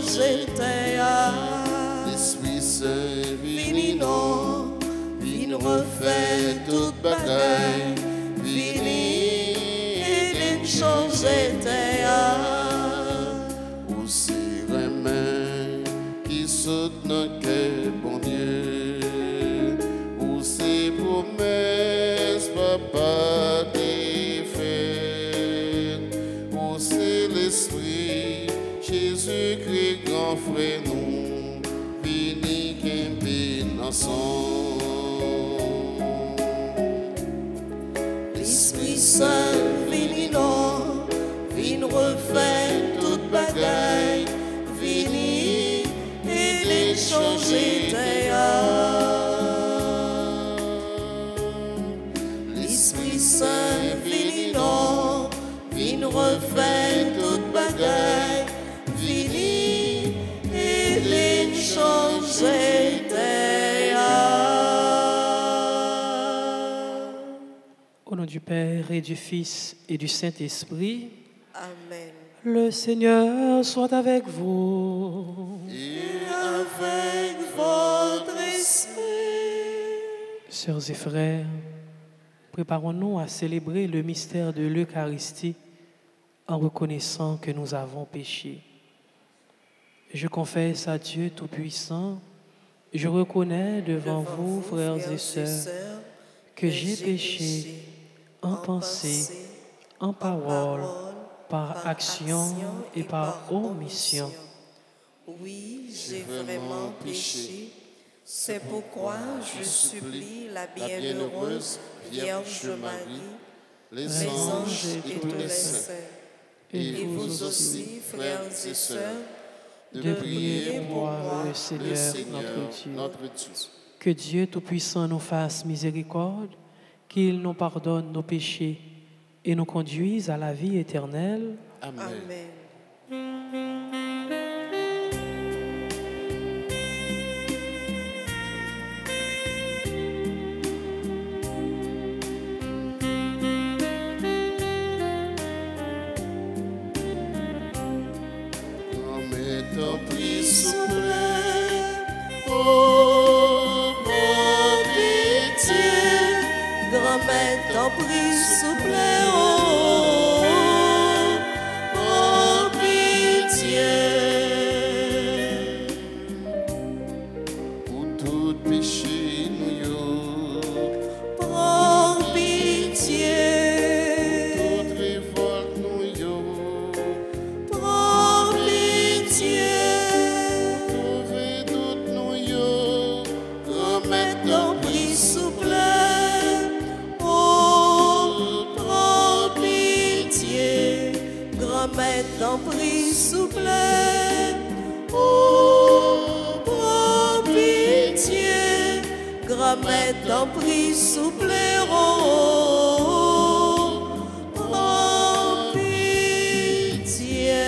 changer terre. L'Esprit Saint Vini non, vini refait toute bagaille. Vini et changer terre. Aussi remède qui saute dans le cœur, bon Dieu. Aussi promesse, papa des fêtes. Aussi l'Esprit, Jésus-Christ, grand frère, nous, vini qu'un ensemble. L'Esprit Saint, vini non, vini refait toute bagaille. Vini et changer terre. L'Esprit Saint, vini non, vini refait toute bagaille. Vini et changer terre. Au nom du Père et du Fils et du Saint-Esprit, Amen. le Seigneur soit avec vous. Et avec votre esprit. Sœurs et frères, préparons-nous à célébrer le mystère de l'Eucharistie en reconnaissant que nous avons péché. Je confesse à Dieu Tout-Puissant, je reconnais devant vous, frères et sœurs, que j'ai péché en pensée, en parole, par action et par omission. Oui, j'ai vraiment péché. C'est pourquoi je supplie la bienheureuse Vierge Marie, les anges et tous les saints, et vous aussi, frères et sœurs, de prier pour moi, le Seigneur, notre Dieu. Que Dieu Tout-Puissant nous fasse miséricorde, qu'il nous pardonne nos péchés et nous conduise à la vie éternelle. Amen. Amen. Ton prix souple, oh mon pitié, Grand-mère, ton prix souple, oh, mon pitié. pour tout péché nous yo, Prends pitié, toute révolte nous yo, prends pitié. trouver tout nous yo, Grand-mère, ton prix souple, oh, prends pitié. Grand-mère, ton prix souple, oh, prends pitié. Grand-mère, ton prix souple, oh, prends pitié.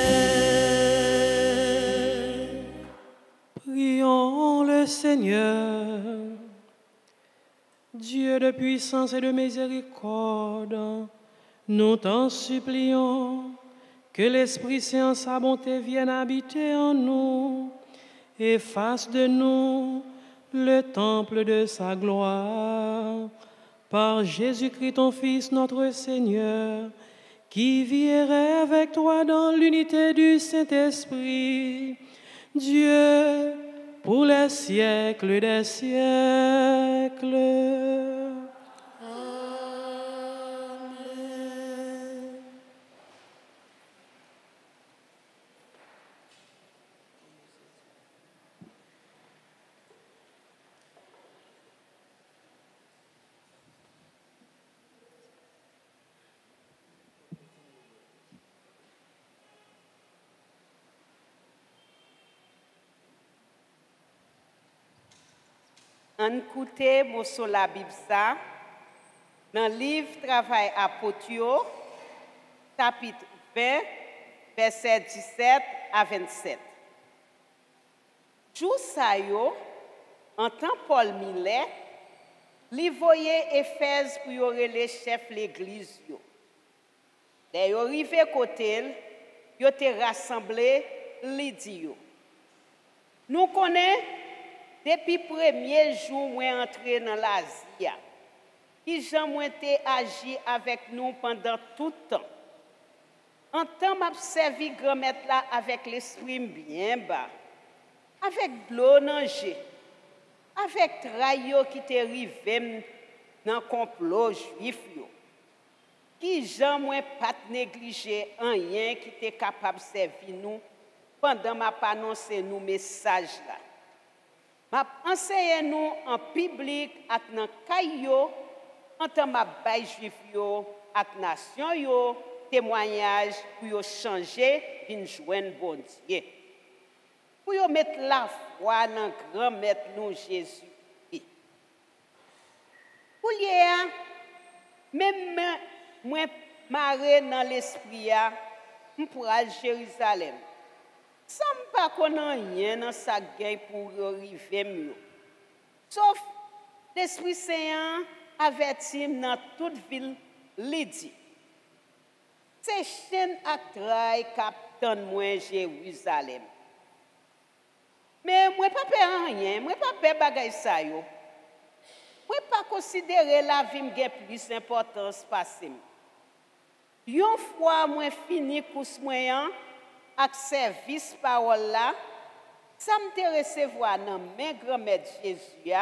Prions le Seigneur. Dieu de puissance et de miséricorde, nous t'en supplions que l'Esprit Saint, sa bonté, vienne habiter en nous et fasse de nous le temple de sa gloire. Par Jésus-Christ, ton Fils, notre Seigneur, qui vit et règne avec toi dans l'unité du Saint-Esprit, Dieu, pour les siècles des siècles. On écoute sur la Bible ça, dans le livre Travail apôtre, chapitre 20, versets 17 à 27. Jou sa yo, en temps Paul Millet, li voye Éphèse pour yo relé chef l'église yo. Dès yo rive côté, yo te rassemblé li di yo. Nous connaissons, depuis le premier jour où je entré dans l'Asie, qui j'ai été agi avec nous pendant tout le temps. En temps, m'a servi grand-mère là avec l'esprit bien bas, avec de l'eau nager, avec trayo qui t'est arrivé dans le complot juif. Qui jamais pas négligé rien qui était capable de servir nous pendant m'a annoncé nous message là. M'a enseigné nous en public ak dans caillou en tant m'a bay juif yo ak nation yo témoignage pour yo changer vinn joindre bon Dieu. Pour yo mettre la foi dans grand maître nous Jésus. Pour hier même moi marre dans l'esprit pour aller à Jérusalem. Sans pas connaître rien dans sa gagne pour arriver mieux. Sauf l'Esprit Saint avertit dans toute ville Lydie. C'est chaîne à trail captain moi Jérusalem. Mais moi pas peur rien, moi pas peur bagay ça yo. Moi pas considérer la vie me plus importance passer. Une fois moi fini course moyen avec service parole là, ça me recevoir dans mes grand-mère Jésus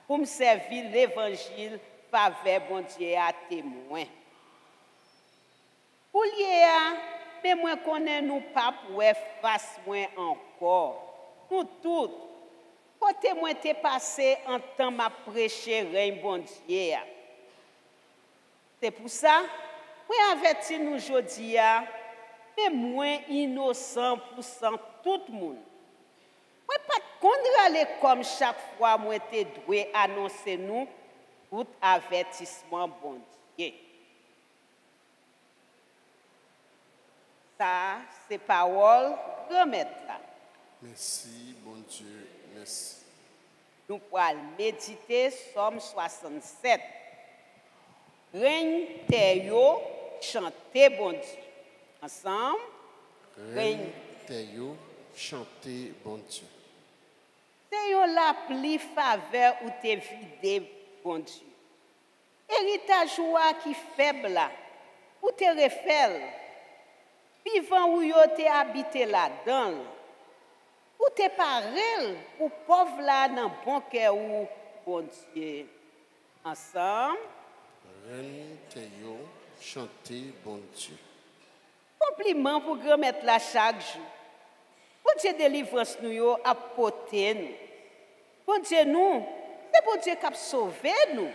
pour me servir l'évangile faveur bon Dieu à témoin. Pour lier mais moi connais nous pas pour face moi encore. Nous tous côté moi t'es passé en temps m'a prêcher règne bon Dieu. C'est pour ça moi avertis nous aujourd'hui mais moins innocent pour tout le monde. Moi pas contre aller comme chaque fois moi t'es doué annoncer nous tout avertissement bon Dieu. Ça c'est parole grand-mère là. Merci, bon Dieu, merci. Nous pourrons méditer Somme 67. Règne terre yo, chanter bon Dieu. Ensemble, Règne Théo, chantez bon Dieu. c'est yo la pli faveur ou te vide bon Dieu. Héritage ou qui faible là, ou te refel. Vivant ou yo te habité là-dedans. Ou te parel ou pauvre là dans bon cœur ou bon Dieu. Ensemble, Règne Théo, chantez bon Dieu. compliment pour grand-mère là chaque jour. Bon Dieu délivrance nous yo apporter nous. Bon Dieu nous, c'est bon Dieu qui a sauvé nous.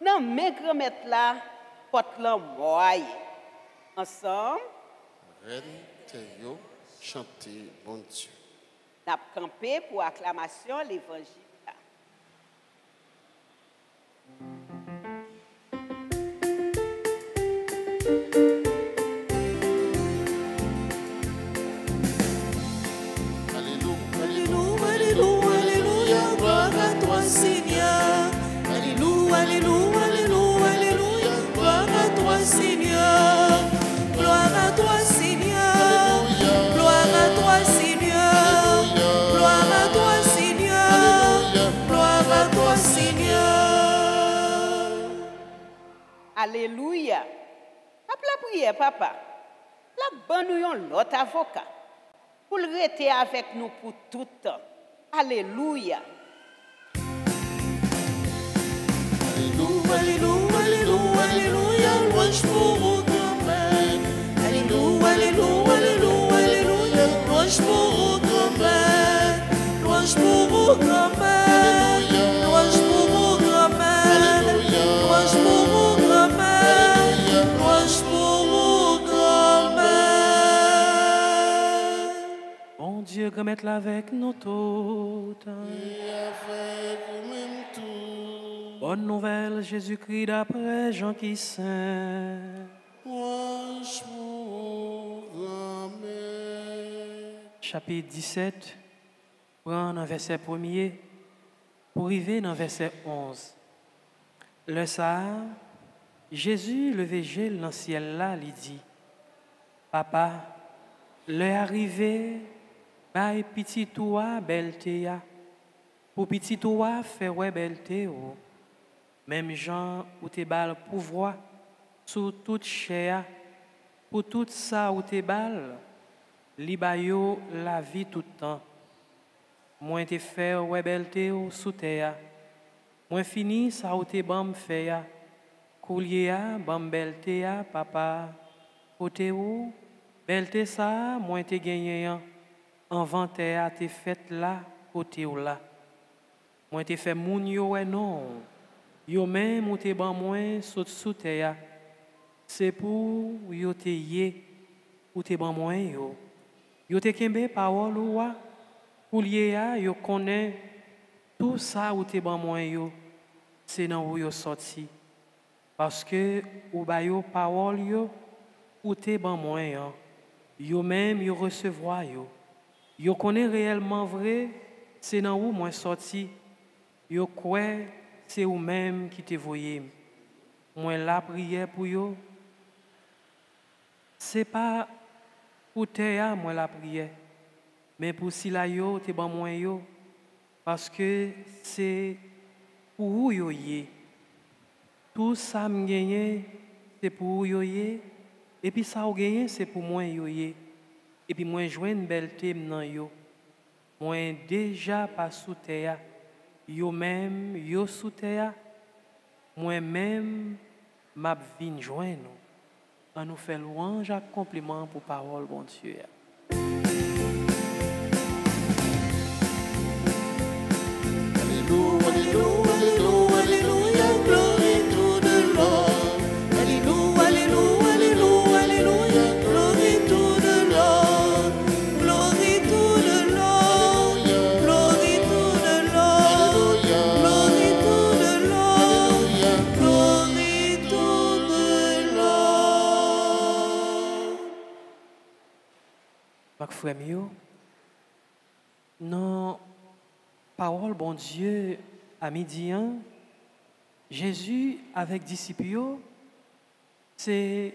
Non mais grand-mère là porte la moye. Ensemble, Règne Théo, chantez bon Dieu. n'a campé pour acclamation l'évangile. Alléluia, Alléluia, alléluia, gloire à toi Seigneur. Alléluia, alléluia, alléluia, alléluia, gloire à toi Seigneur. Gloire à toi Seigneur. Gloire à toi Seigneur. Gloire à toi Seigneur. Gloire à toi Seigneur. Alléluia. Après la prière, papa, la bonne nous l'autre avocat pour le rester avec nous pour tout le temps. Alléluia. Alléluia, alléluia, alléluia, alléluia, louange pour vos grand-mères. Alléluia, alléluia, alléluia, alléluia, louange pour vos grand-mères. Louange pour vos grand-mères. Louange pour vos grand-mères. Louange pour vos grand-mères. Louange pour vos grand-mères. Bon Dieu, remettre avec nous toutes. et avec vous-même tout. Bonne nouvelle, Jésus-Christ d'après Jean qui saint. Louange pour grand-mère. Chapitre 17, prendre un verset 1er pour arriver dans verset 11. Le soir, Jésus levé gel dans le ciel là, il dit, Papa, l'heure arrivée, Bay petit toi belté ya. Pour petit toi faire ouais belté oh. Même gens ou te bal pouvoir sous toute chair pour tout ça ou te bal li ba yo la vie tout temps. Moi te faire ouais belté oh sous terre. Moi fini ça ou te bam fait ya. Koulier ya bam belté ya papa. Côté ou belté ça moi te gagné inventé à te fait là côté ou là. Moi te fait moun yo ouais non. Yo même ou te ban moins saute sous terre. C'est pour yo te yé ou te ban moins yo. Yo te kembe parole ou wa. Pour lié a yo connaît tout ça ou te ban moins yo. C'est dans où yo sorti. Parce que ou ba yo parole yo ou te ban moins yo. Yo même yo recevoir yo. Yo connaît réellement vrai, c'est dans où moi sorti. Yo croit c'est ou même qui te voyez. Moi la prière pour yo. C'est pas pour te moi la prière, mais pour si la yo te ban moi yo parce que c'est pour où yo yé. Tout ça me gagné c'est pour où yo yé et puis ça ou gagné c'est pour moi yo yé. Et puis moi joindre une belle thème dans yo. Moi déjà pas sous terre. Yo même yo sous terre. Moi même m'a vinn joindre. On nous fait louange et compliment pour parole bon Dieu. Alléluia, alléluia, alléluia, glory to the Lord. Alléluia, alléluia, alléluia, alléluia, glory to the Lord. Glory to the Lord. Glory to the Lord. Glory to the Lord. Glory to the Lord. Mac frère mio. Non parole bon Dieu à midi Jésus avec disciples c'est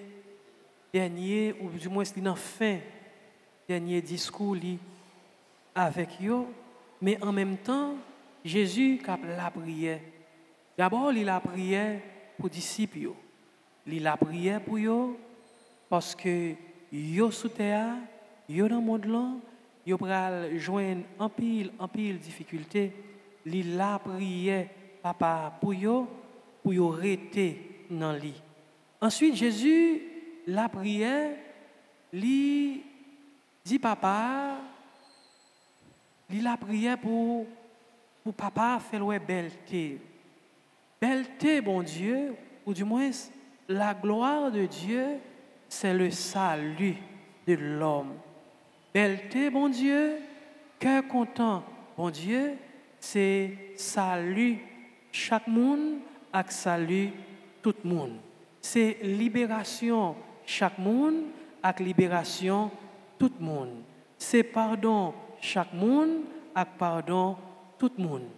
dernier ou du moins c'est fin dernier discours li avec yo mais en même temps Jésus cap la prière d'abord il la prière pour disciples yo il la prière pour yo parce que yo sous terre yo dans monde là yo pral joindre en pile difficulté li la prière papa pour yo rester dans li ensuite Jésus la prière li dit papa li la prière pour papa faire ouais belleté bon Dieu ou du moins la gloire de Dieu c'est le salut de l'homme. Belleté, bon Dieu, cœur content, bon Dieu, c'est salut chaque monde avec salut tout le monde. C'est libération chaque monde avec libération tout le monde. C'est pardon chaque monde avec pardon tout le monde.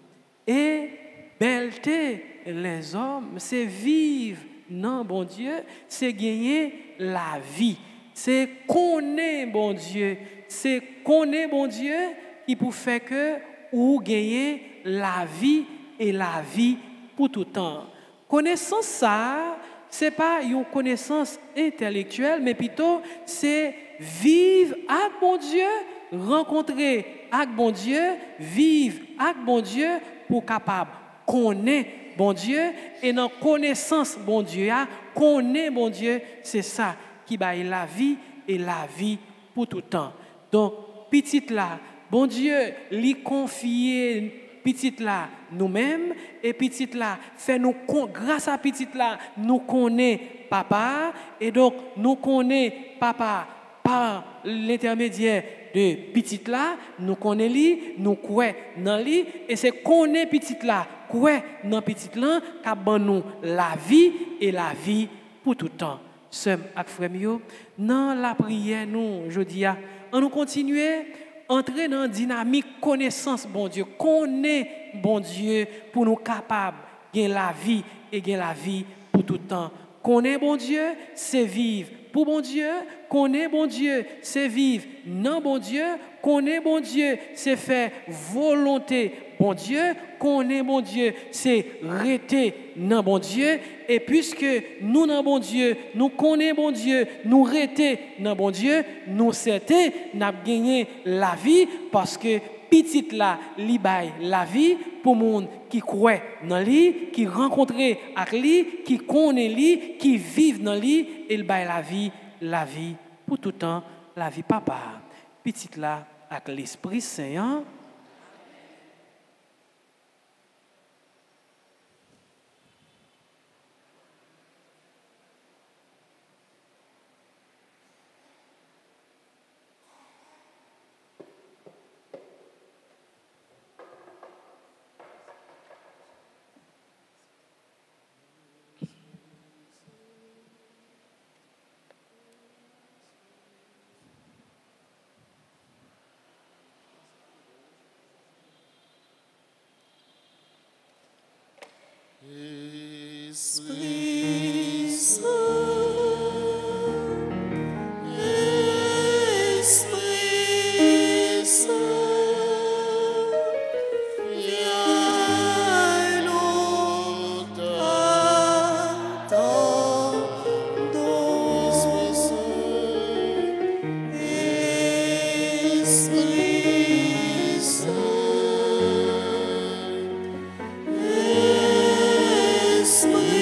Et belleté les hommes, c'est vivre, non, bon Dieu, c'est gagner la vie. C'est connaître, bon Dieu. C'est connaître, bon Dieu, qui pour faire que ou gagner la vie et la vie pour tout temps. Connaissance ça, c'est pas une connaissance intellectuelle, mais plutôt c'est vivre avec bon Dieu, rencontrer avec bon Dieu, vivre avec bon Dieu pour capable connaître bon Dieu et dans connaissance bon Dieu, connaître bon Dieu, c'est ça qui baille la vie et la vie pour tout temps. Donc petite là, bon Dieu lui confier petite là nous-mêmes et petite là fait nous grâce à petite là nous connaît papa et donc nous connaît papa par l'intermédiaire de petite là nous connaît lui nous croit dans lui et c'est connaît petite là croit dans petite là qu'a ban nous la vie et la vie pour tout temps. Sœurs ak frères mio dans la prière nous jodi a on nous continuer entrer dans dynamique connaissance bon Dieu connaît bon Dieu pour nous capable gagner la vie et gagner la vie pour tout temps. Connaît bon Dieu c'est vivre pour bon Dieu, qu'on est bon Dieu, c'est vivre. Non, bon Dieu, qu'on est bon Dieu, c'est faire volonté. Bon Dieu, qu'on est bon Dieu, c'est rester non bon Dieu. Et puisque nous non bon Dieu, nous connaissons bon Dieu, nous rester non bon Dieu, nous certains n'a gagné la vie parce que petite là, li bail la vie pour monde qui croit dans lui, qui rencontre avec lui, qui connaît lui, qui vivent dans lui, il bail la vie pour tout temps, la vie papa. Petite là avec l'Esprit Saint. Esprit Saint, Esprit Saint, viens nous t'attendons. Esprit Saint,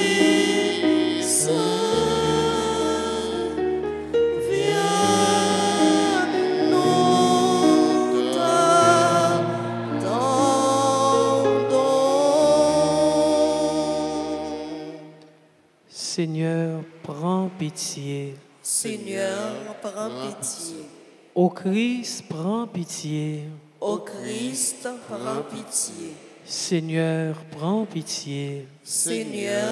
Esprit Saint, viens nous t'attendons. Seigneur, prends pitié. Seigneur, prends pitié. Ô Christ, prends pitié. Ô Christ, prends pitié. Seigneur, prends pitié. Seigneur,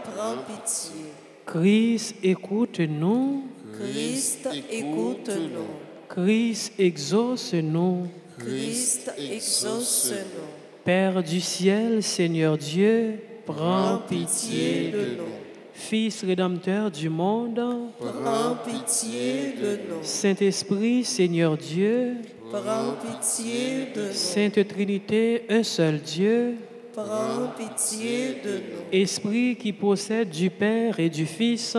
prends pitié. Christ, écoute-nous. Christ, écoute-nous. Christ, exauce-nous. Christ, exauce-nous. Père du ciel, Seigneur Dieu, prends pitié de nous. Fils rédempteur du monde, Prends pitié de nous. Saint-Esprit, Seigneur Dieu, Prends pitié de nous. Sainte Trinité, un seul Dieu, Prends pitié de nous. Esprit qui possède du Père et du Fils,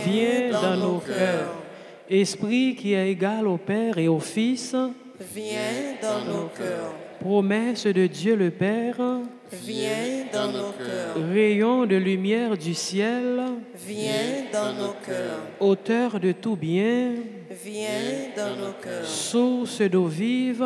Viens dans nos cœurs. Esprit qui est égal au Père et au Fils, Viens dans nos cœurs. promesse de Dieu le Père, Viens dans nos cœurs. rayon de lumière du ciel, Viens dans nos cœurs. auteur de tout bien, Viens dans nos cœurs. source d'eau vive,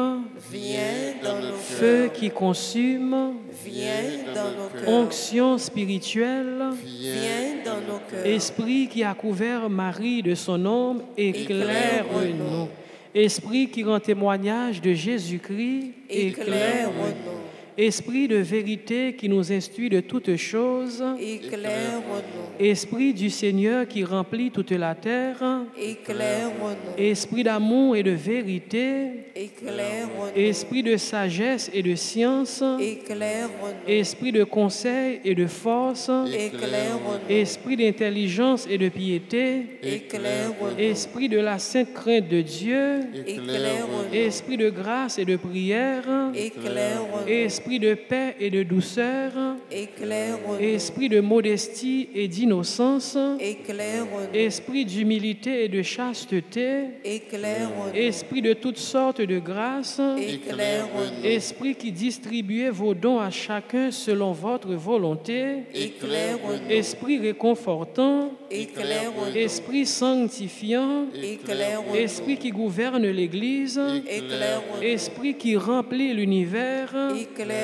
Viens dans nos feu cœurs. qui consume, Viens dans nos cœurs. onction spirituelle, Viens dans nos cœurs. esprit qui a couvert Marie de son ombre, éclaire-nous. Esprit qui rend témoignage de Jésus-Christ, éclaire-nous. Esprit de vérité qui nous instruit de toutes choses, Éclaire-nous. Esprit du Seigneur qui remplit toute la terre, Éclaire-nous. Esprit d'amour et de vérité, Éclaire-nous. Esprit de sagesse et de science, Éclaire-nous. Esprit de conseil et de force, Éclaire-nous. Esprit d'intelligence et de piété, Éclaire-nous. Esprit de la sainte crainte de Dieu, Éclaire-nous. Esprit de grâce et de prière, Éclaire-nous. Esprit de paix et de douceur, Éclaire-nous. Esprit de modestie et d'innocence, Éclaire-nous. Esprit d'humilité et de chasteté, Éclaire-nous. Esprit de toutes sortes de grâces, Éclaire-nous. Esprit qui distribuez vos dons à chacun selon votre volonté, Éclaire-nous. Esprit réconfortant, Éclaire-nous. Esprit sanctifiant, Éclaire-nous. Esprit qui gouverne l'Église, Éclaire-nous. Esprit qui remplit l'univers, Éclaire-nous.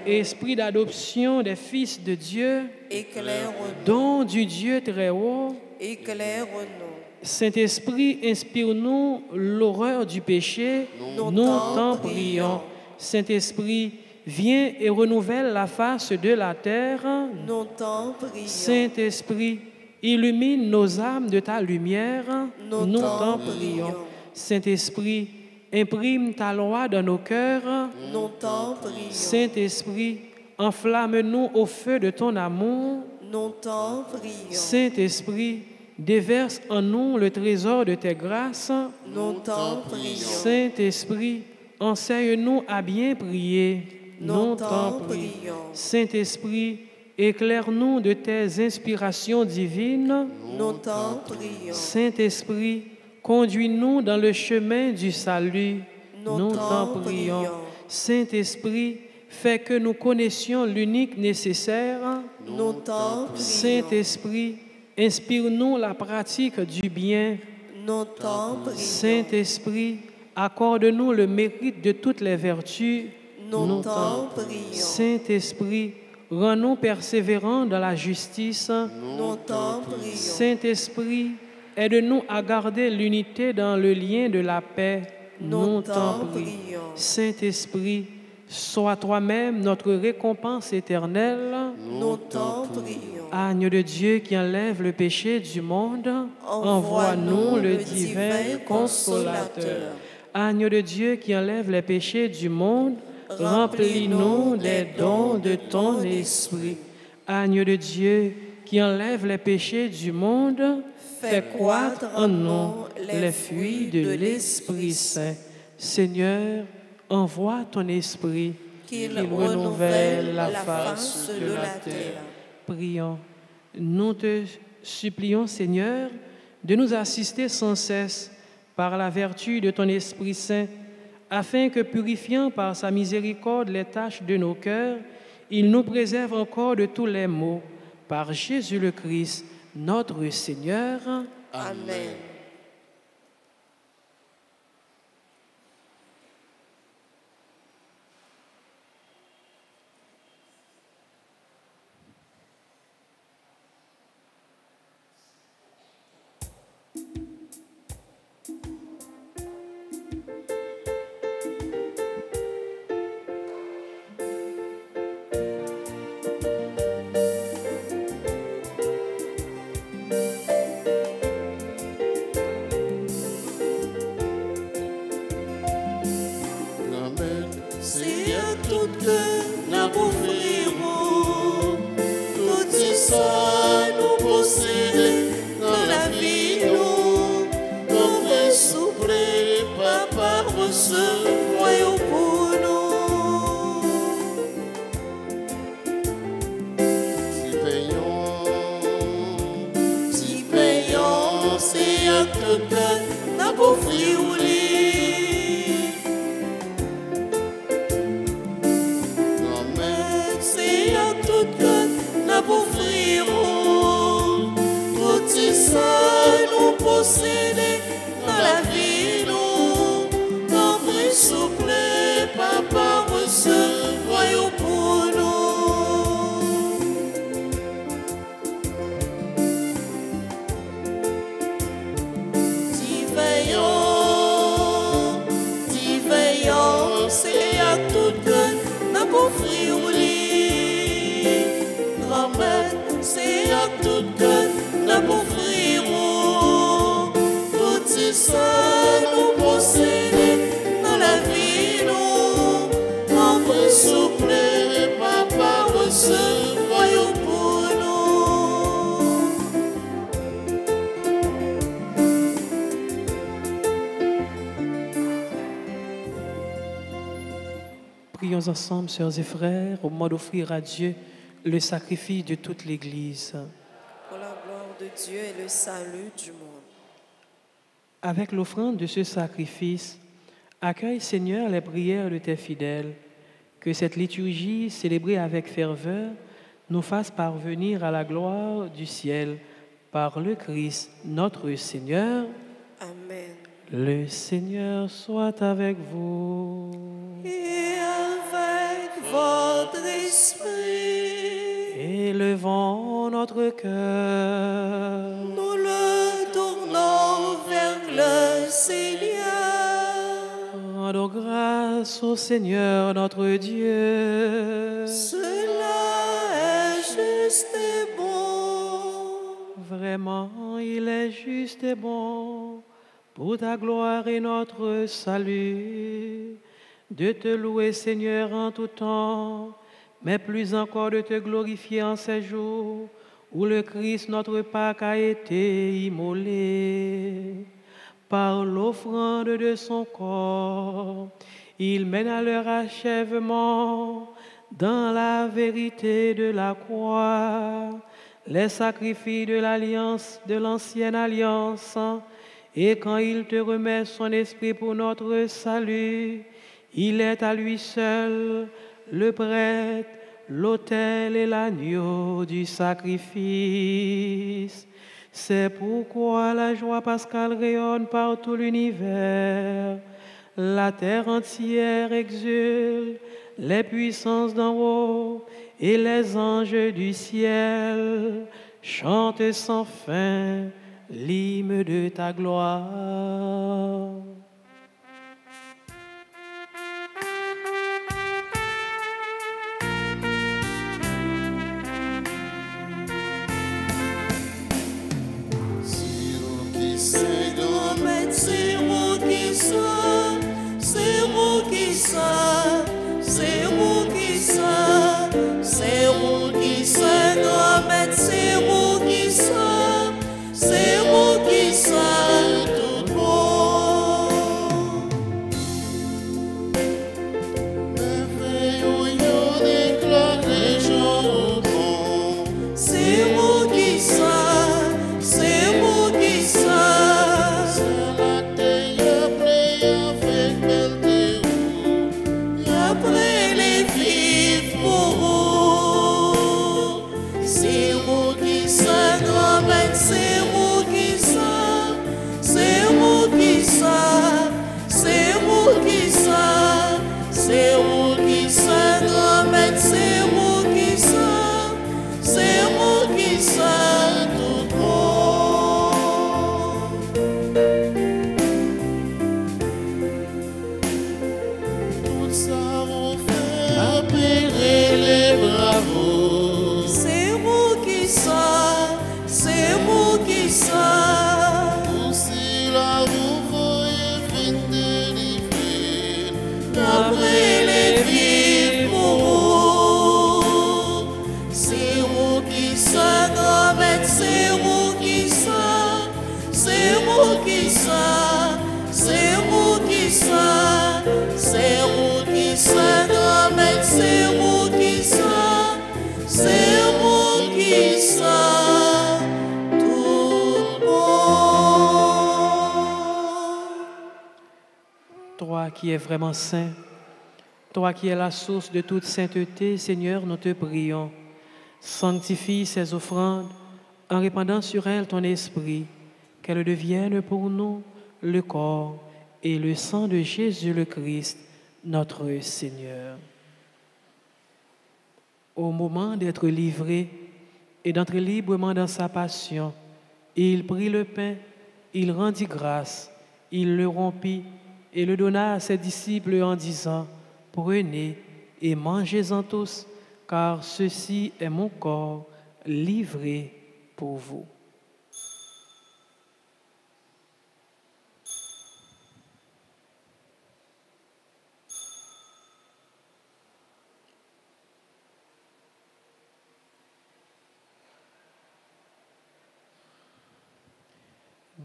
Esprit d'adoption des fils de Dieu, Éclaire-nous. don du Dieu très haut. Éclaire-nous. Saint-Esprit, inspire-nous l'horreur du péché. Nous Nous t'en t'en prions. prions. Saint-Esprit, viens et renouvelle la face de la terre. Nous t'en prions. Saint-Esprit, illumine nos âmes de ta lumière. Nous Nous t'en t'en prions. prions. Saint-Esprit, imprime ta loi dans nos cœurs. Nous t'en prions. Saint-Esprit, enflamme-nous au feu de ton amour. Nous t'en prions. Saint-Esprit, déverse en nous le trésor de tes grâces. Nous t'en prions. Saint-Esprit, enseigne-nous à bien prier. Nous t'en prions. Saint-Esprit, éclaire-nous de tes inspirations divines. Nous t'en prions. Saint-Esprit, conduis-nous dans le chemin du salut. Nous t'en prions. Saint-Esprit, fais que nous connaissions l'unique nécessaire. Nous t'en prions. Saint-Esprit, inspire-nous la pratique du bien. Nous t'en prions. Saint-Esprit, accorde-nous le mérite de toutes les vertus. Nous t'en prions. Saint-Esprit, rends-nous persévérants dans la justice. Nous t'en prions. Saint-Esprit, aide-nous à garder l'unité dans le lien de la paix. Nous t'en prions. Saint-Esprit, sois toi-même notre récompense éternelle. Nous t'en prions. Agneau de Dieu qui enlève le péché du monde, envoie-nous le divin consolateur. Agneau de Dieu qui enlève les péchés du monde, remplis-nous des dons de ton esprit. Agneau de Dieu qui enlève les péchés du monde, fais croître en nous les fruits de l'Esprit Saint. Seigneur, envoie ton esprit, qu'il renouvelle la face de la terre. Prions. Nous te supplions, Seigneur, de nous assister sans cesse par la vertu de ton Esprit Saint, afin que, purifiant par sa miséricorde les tâches de nos cœurs, il nous préserve encore de tous les maux. Par Jésus le Christ, notre Seigneur. Amen. Prions ensemble, sœurs et frères, au moment d'offrir à Dieu le sacrifice de toute l'Église. Pour la gloire de Dieu et le salut du monde. Avec l'offrande de ce sacrifice, accueille, Seigneur, les prières de tes fidèles. Que cette liturgie, célébrée avec ferveur, nous fasse parvenir à la gloire du ciel par le Christ, notre Seigneur. Amen. Le Seigneur soit avec vous. Et avec votre esprit. Élevons notre cœur. Nous le tournons vers le Seigneur. Rendons grâce au Seigneur notre Dieu. Cela est juste et bon. Vraiment, il est juste et bon, pour ta gloire et notre salut, de te louer, Seigneur, en tout temps, mais plus encore de te glorifier en ces jours où le Christ, notre Pâque, a été immolé. Par l'offrande de son corps, il mène à leur achèvement dans la vérité de la croix les sacrifices de l'alliance, de l'ancienne alliance. Et quand il te remet son esprit pour notre salut, il est à lui seul le prêtre, l'autel et l'agneau du sacrifice. C'est pourquoi la joie pascale rayonne par tout l'univers. La terre entière exulte, les puissances d'en haut et les anges du ciel chantent sans fin l'hymne de ta gloire. C'est vous qui sommes, c'est vous qui sommes, c'est vous qui sommes, c'est vous qui sommes, grand maître, c'est vous qui sommes, c'est vous qui sommes, tout bon. Merveilleux, déclare les gens bons. C'est vous qui sommes, c'est vous qui sommes. Après les vifs pour vous, c'est vous qui sommes, grand maître, c'est vous qui sommes, c'est vous qui sommes, c'est vous qui sommes, c'est vous qui sommes, grand maître, c'est vous qui sommes, c'est vous qui sommes, tout bon. Tout ça vous fait appeler les bravos. C'est vous qui sommes, c'est vous qui sommes. Aussi là vous voyez fin délivrer. Après les vies pour vous. C'est vous qui sommes, grand maître, c'est vous qui sommes, c'est vous qui sommes, c'est vous qui sommes, c'est vous qui sommes, grand maître, c'est vous qui sommes, c'est vous qui sommes, tout bon. Toi qui es vraiment saint, toi qui es la source de toute sainteté, Seigneur, nous te prions. Sanctifie ces offrandes en répandant sur elles ton esprit, qu'elles deviennent pour nous le corps et le sang de Jésus le Christ, notre Seigneur. Au moment d'être livré et d'entrer librement dans sa passion, il prit le pain, il rendit grâce, il le rompit et le donna à ses disciples en disant, « Prenez et mangez-en tous, car ceci est mon corps livré pour vous. »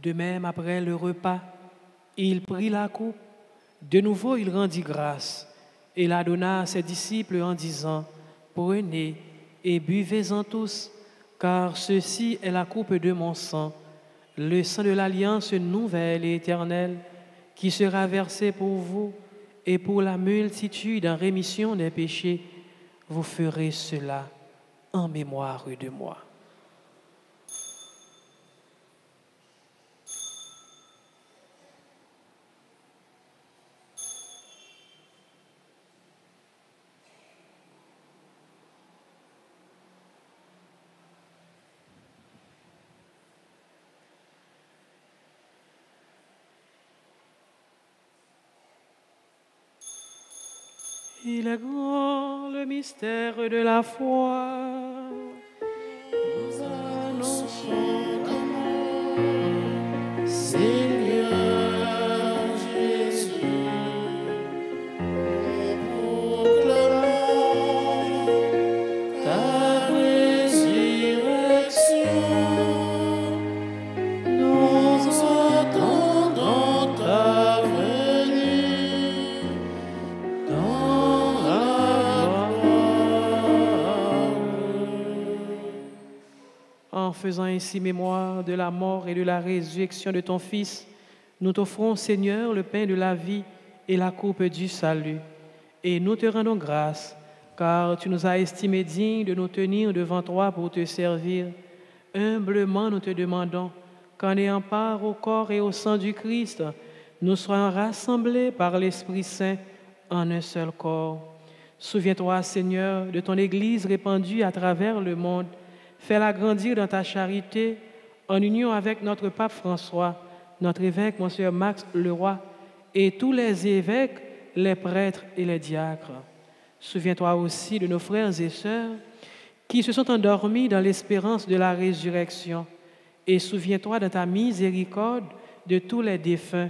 De même, après le repas, il prit la coupe. De nouveau, il rendit grâce et la donna à ses disciples en disant, « Prenez et buvez-en tous, car ceci est la coupe de mon sang, le sang de l'alliance nouvelle et éternelle, qui sera versé pour vous et pour la multitude en rémission des péchés. Vous ferez cela en mémoire de moi. » Il est grand le mystère de la foi. Nous annonçons ton nom, Seigneur Jésus. Nous proclamons ta résurrection. faisant ainsi mémoire de la mort et de la résurrection de ton Fils, nous t'offrons, Seigneur, le pain de la vie et la coupe du salut. Et nous te rendons grâce, car tu nous as estimés dignes de nous tenir devant toi pour te servir. Humblement, nous te demandons qu'en ayant part au corps et au sang du Christ, nous soyons rassemblés par l'Esprit Saint en un seul corps. Souviens-toi, Seigneur, de ton Église répandue à travers le monde. Fais-la grandir dans ta charité, en union avec notre pape François, notre évêque, Monseigneur Max Leroy, et tous les évêques, les prêtres et les diacres. Souviens-toi aussi de nos frères et sœurs qui se sont endormis dans l'espérance de la résurrection. Et souviens-toi de ta miséricorde de tous les défunts.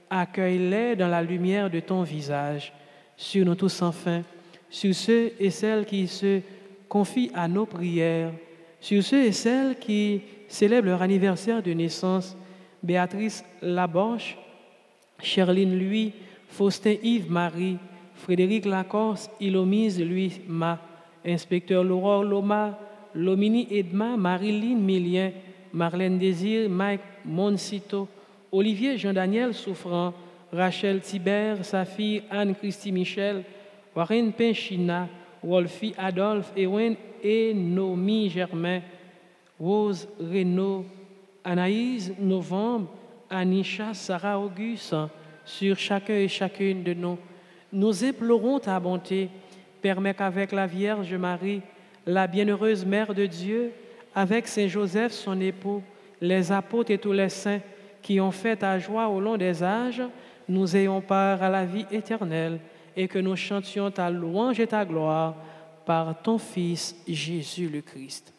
Accueille-les dans la lumière de ton visage. Sur nous tous enfin, sur ceux et celles qui se confient à nos prières, sur ceux et celles qui célèbrent leur anniversaire de naissance, Béatrice Laborche, Cherline Louis, Faustin Yves-Marie, Frédéric Lacorce, Ilomise Louis-Ma, Inspecteur Laurent Loma, Lomini Edma, Marilyn Millien, Marlène Désir, Mike Monsito, Olivier Jean-Daniel Souffrant, Rachel Thibert, sa fille Anne-Christie Michel, Warren Pinchina, Wolfie Adolphe, Ewen et Nomi Germain, Rose Renaud, Anaïs Novembre, Anisha Sarah Auguste, sur chacun et chacune de nous. Nous implorons ta bonté. Permets qu'avec la Vierge Marie, la bienheureuse Mère de Dieu, avec Saint Joseph, son époux, les apôtres et tous les saints qui ont fait ta joie au long des âges, nous ayons part à la vie éternelle et que nous chantions ta louange et ta gloire par ton Fils Jésus le Christ.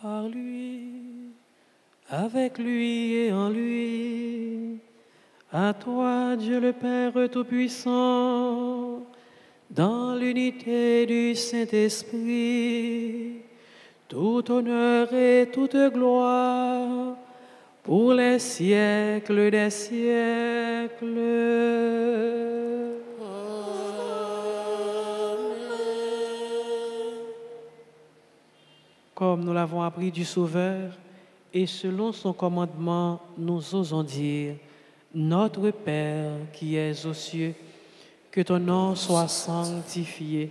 Par lui, avec lui et en lui, à toi, Dieu le Père Tout-Puissant, dans l'unité du Saint-Esprit, tout honneur et toute gloire pour les siècles des siècles. Comme nous l'avons appris du Sauveur, et selon son commandement, nous osons dire: Notre Père qui es aux cieux, que ton nom soit sanctifié,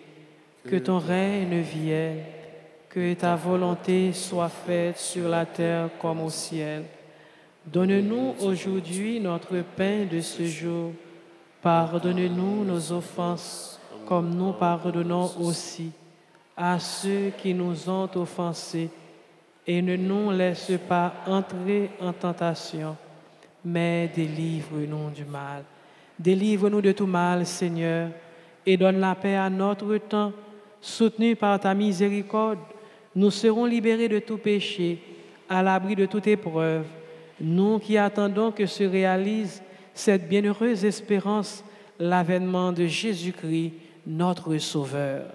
que ton règne vienne, que ta volonté soit faite sur la terre comme au ciel. Donne-nous aujourd'hui notre pain de ce jour. Pardonne-nous nos offenses, comme nous pardonnons aussi à ceux qui nous ont offensés. Et ne nous laisse pas entrer en tentation, mais délivre-nous du mal. Délivre-nous de tout mal, Seigneur, et donne la paix à notre temps. Soutenus par ta miséricorde, nous serons libérés de tout péché, à l'abri de toute épreuve. Nous qui attendons que se réalise cette bienheureuse espérance, l'avènement de Jésus-Christ, notre Sauveur.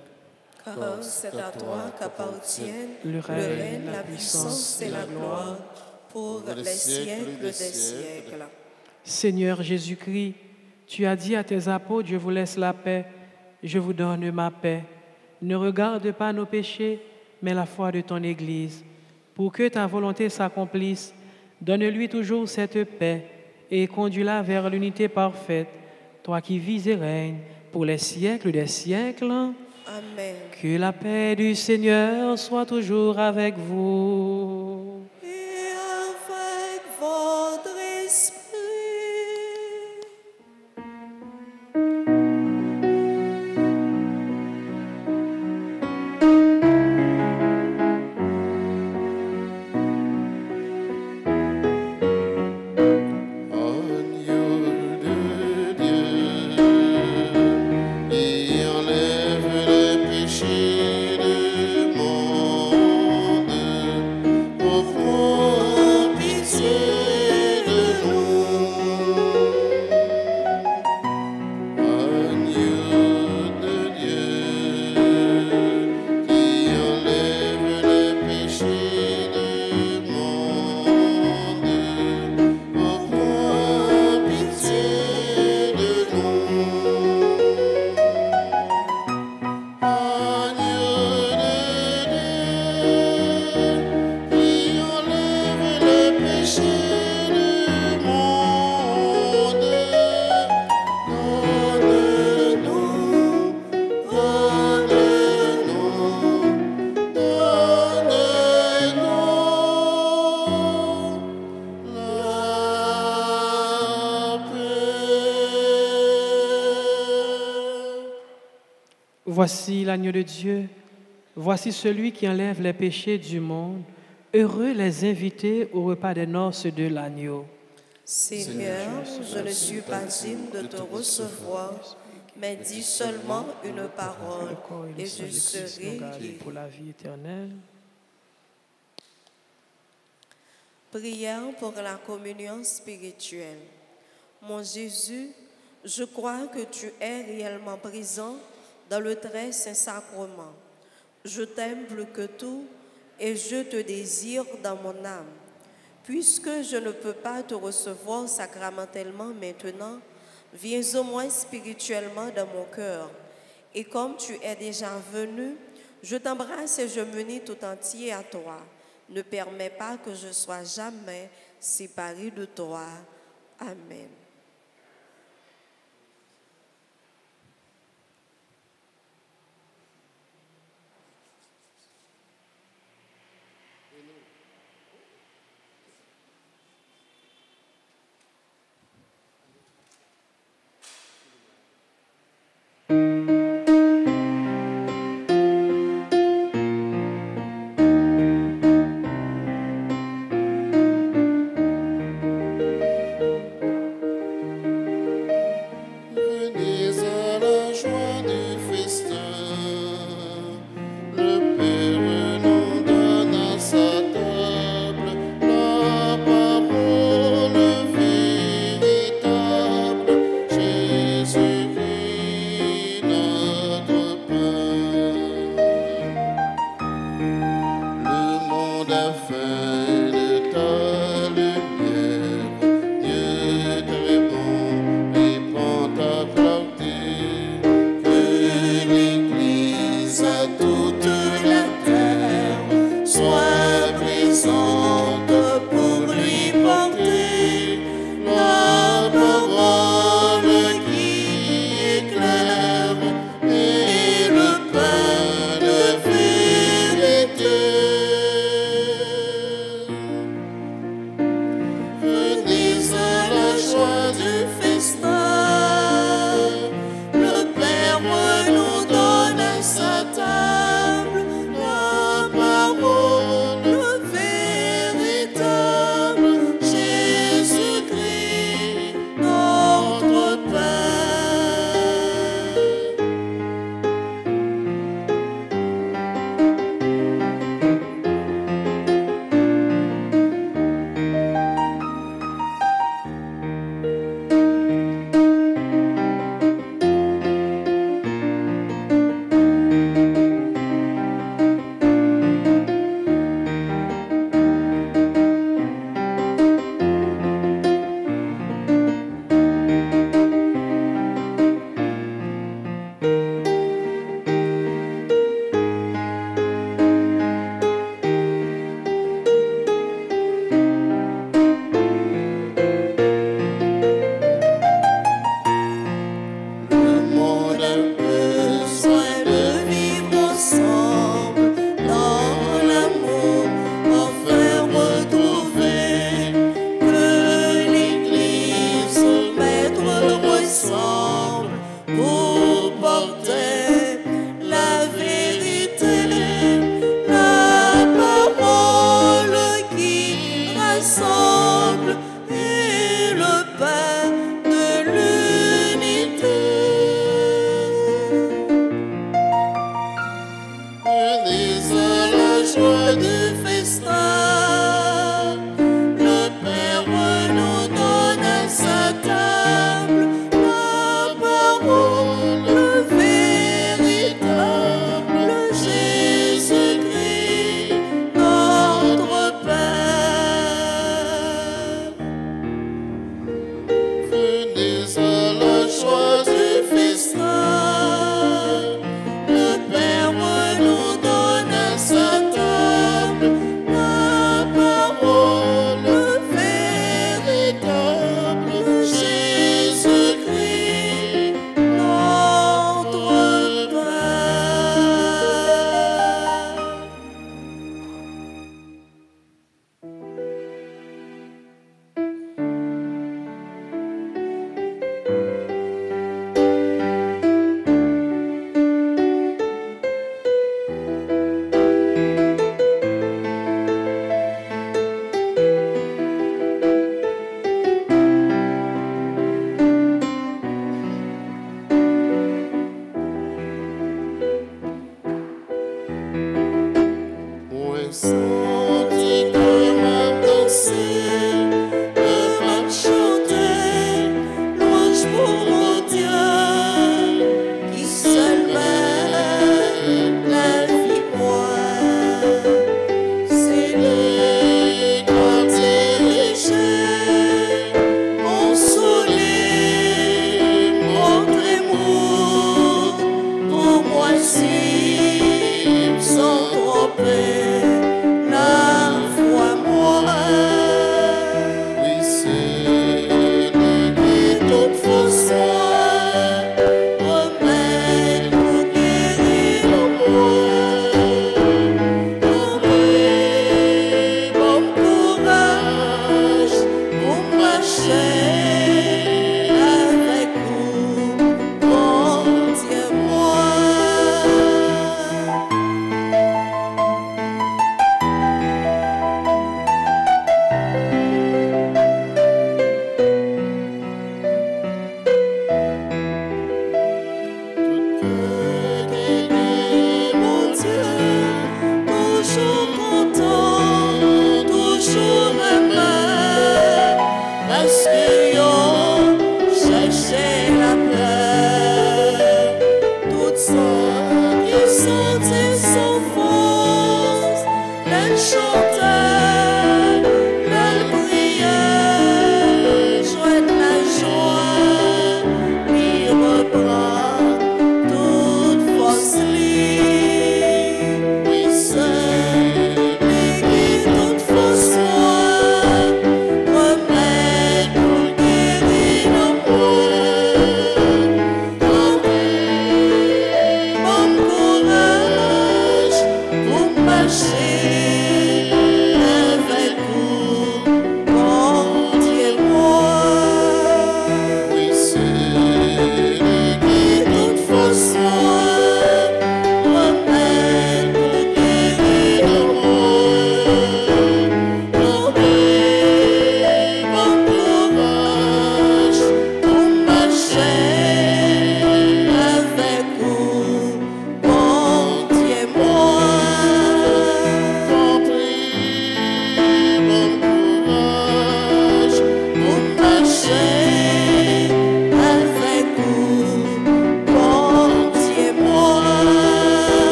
Car c'est à toi qu'appartiennent le règne, la puissance et la gloire pour les siècles des siècles. Seigneur Jésus-Christ, tu as dit à tes apôtres: je vous laisse la paix, je vous donne ma paix. Ne regarde pas nos péchés, mais la foi de ton Église. Pour que ta volonté s'accomplisse, donne-lui toujours cette paix et conduis-la vers l'unité parfaite, toi qui vis et règnes pour les siècles des siècles. Amen. Que la paix du Seigneur soit toujours avec vous. Et avec votre esprit. Voici l'agneau de Dieu, voici celui qui enlève les péchés du monde. Heureux les invités au repas des noces de l'agneau. Seigneur, je ne suis pas digne de te recevoir, mais dis seulement une parole et je serai guéri. Pour la vie éternelle. Prière pour la communion spirituelle. Mon Jésus, je crois que tu es réellement présent dans le très saint sacrement. Je t'aime plus que tout et je te désire dans mon âme. Puisque je ne peux pas te recevoir sacramentellement maintenant, viens au moins spirituellement dans mon cœur. Et comme tu es déjà venu, je t'embrasse et je m'unis tout entier à toi. Ne permets pas que je sois jamais séparé de toi. Amen.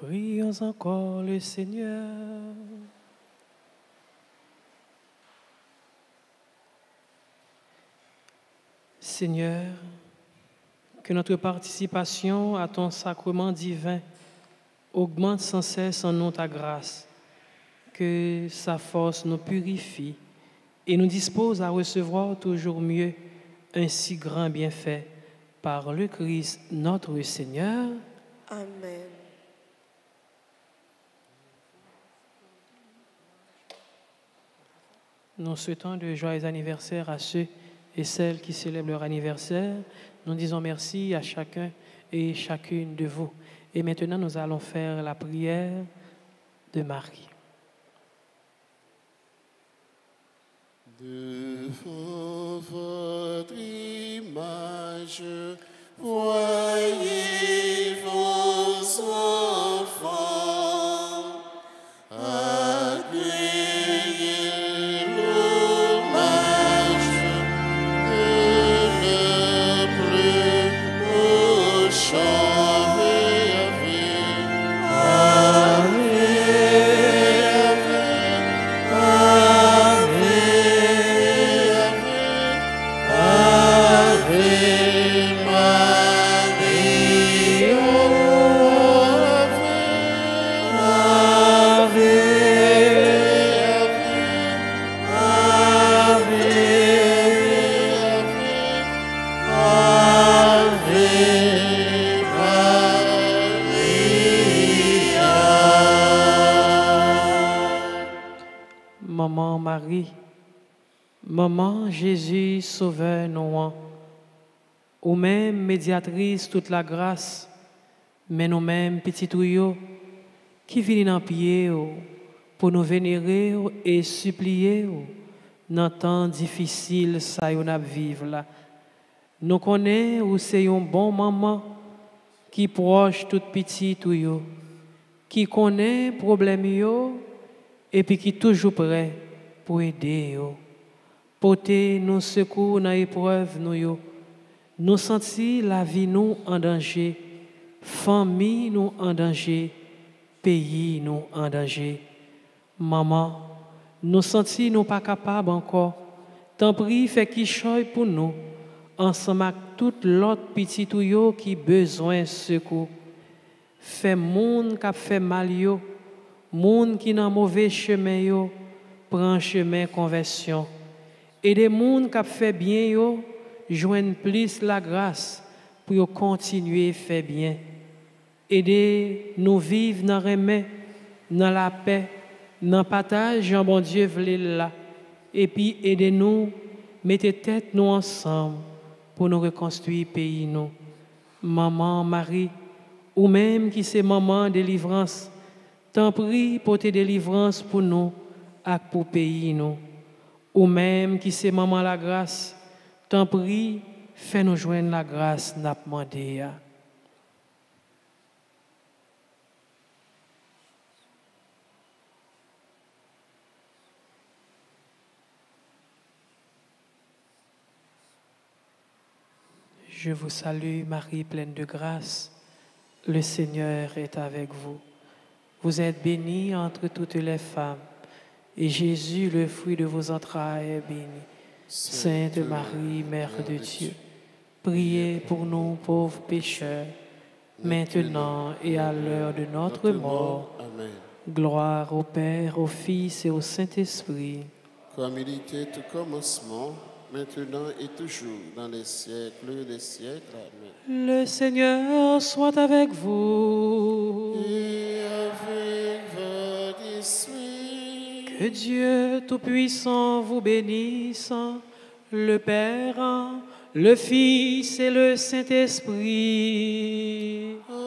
Prions encore le Seigneur. Seigneur, que notre participation à ton sacrement divin augmente sans cesse en nous ta grâce, que sa force nous purifie et nous dispose à recevoir toujours mieux un si grand bienfait par le Christ notre Seigneur. Amen. Nous souhaitons de joyeux anniversaires à ceux et celles qui célèbrent leur anniversaire. Nous disons merci à chacun et chacune de vous. Et maintenant, nous allons faire la prière de Marie. Devant votre image, voyez vos enfants, accueillez l'hommage de leur plus beau chant. Maman Marie, Maman Jésus, Sauveur nous, ou même médiatrice toute la grâce, mais nous-mêmes petits tuyaux qui viennent en pied pour nous vénérer et supplier dans temps difficile ça y a vivre là. Nous connaissons ou c'est un bon maman qui proche tout petit tuyau, qui connaît problème yo et puis qui est toujours prêt pour aider yo. Porter nos secours dans l'épreuve nous sentir la vie nous en danger, famille nous en danger, pays nous en danger. Maman, nous sentir nous pas capables encore. Tant pis fait qui choy pour nous, ensemble avec tout l'autre petit tuyau qui besoin de secours. Fait monde qui fait mal yo, monde qui dans mauvais chemin yo, prend chemin conversion. Et des gens qui fait bien yo joignent plus la grâce pour continuer à faire bien. Aider nous vivre dans le remède, dans la paix, dans le partage, en bon Dieu voulait là. Et puis aider nous, mettez tête nous ensemble pour nous reconstruire le pays nous. Maman Marie, ou même qui c'est maman délivrance, t'en prie pour tes délivrances pour nous et pour le pays nous. Ou même qui c'est maman la grâce, t'en prie, fais-nous joindre la grâce n'a demandé. Je vous salue, Marie pleine de grâce. Le Seigneur est avec vous. Vous êtes bénie entre toutes les femmes, et Jésus, le fruit de vos entrailles, est béni. Sainte Marie, Mère de Dieu, priez pour nous pauvres pécheurs, maintenant et à l'heure de notre mort. Amen. Gloire au Père, au Fils et au Saint-Esprit. Comme il était au commencement, maintenant et toujours, dans les siècles des siècles. Amen. Le Seigneur soit avec vous. Et avec votre esprit. Que Dieu Tout-Puissant vous bénisse, le Père, le Fils et le Saint-Esprit. Amen.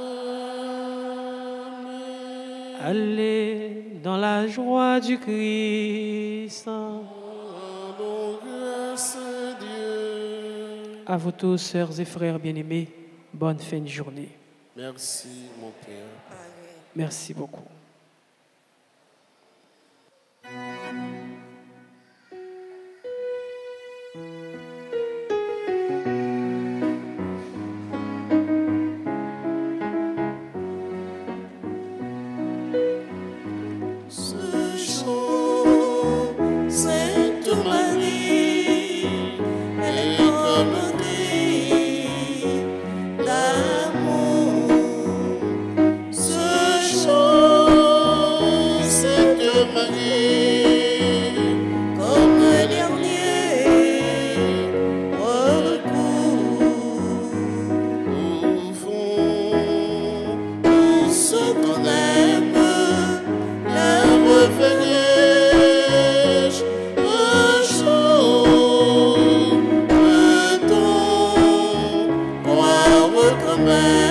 Allez dans la joie du Christ. Rendons grâce à Dieu. À vous tous, sœurs et frères bien-aimés, bonne fin de journée. Merci, mon Père. Amen. Merci beaucoup. Amen.